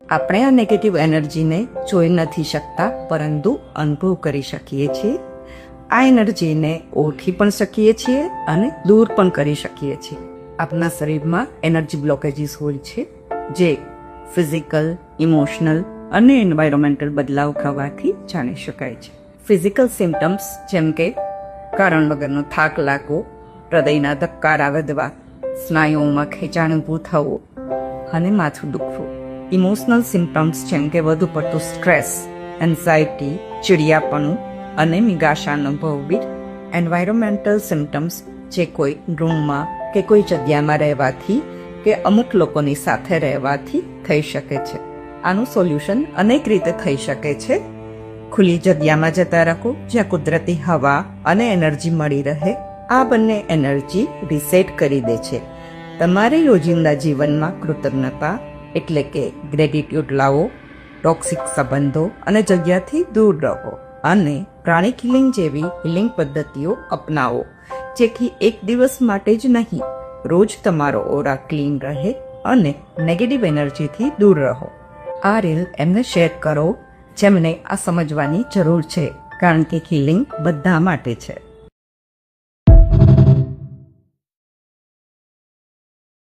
આપણે આ નેગેટિવ એનર્જીને જોઈ નથી શકતા, પરંતુ અનુભવ કરી શકીએ છીએ. આ એનર્જીને ઓળખી પણ શકીએ છીએ અને દૂર પણ કરી શકીએ છીએ. આપણા શરીરમાં એનર્જી બ્લોકેજીસ હોય છે, જે ફિઝિકલ, ઇમોશનલ અને એન્વાયરમેન્ટલ બદલાવ થવાથી જાણી શકાય છે. ફિઝિકલ સિમ્ટમ્સ જેમ કે કારણ વગરનો થાક લાગવો, હૃદયના ધબકારા વધવા, સ્નાયુઓમાં ખેંચાણ ઊભું થવું અને માથું દુખવું. ઇમોશનલ સિમ્ટમ્સ જેમ કે વધુ પડતું સ્ટ્રેસ, એન્ઝાયટી, ચીડિયાપણું અને નિરાશા અનુભવવી. એન્વાયરમેન્ટલ સિમ્ટમ્સ જે કોઈ રૂમમાં કે કોઈ જગ્યામાં રહેવાથી કે અમુક લોકોની સાથે રહેવાથી થઈ શકે છે. આનું સોલ્યુશન અનેક રીતે થઈ શકે છે. ખુલ્લી જગ્યામાં જતા રહો જ્યાં કુદરતી હવા અને એનર્જી મળી રહે. આ બંને એનર્જી રિસેટ કરી દે છે. તમારે રોજિંદા જીવનમાં કૃતજ્ઞતા એટલે કે ગ્રેટિટ્યુડ લાવો, ટોક્સિક સંબંધો અને જગ્યાથી દૂર રહો અને પ્રાણિક હિલિંગ જેવી હિલિંગ પદ્ધતિઓ અપનાવો, જેથી એક દિવસ માટે જ નહીં, રોજ તમારો ઓરા ક્લીન રહે અને નેગેટિવ એનર્જીથી દૂર રહો. આ રીલ એમને શેર કરો જેમને આ સમજવાની જરૂર છે, કારણ કે હિલિંગ બધા માટે છે.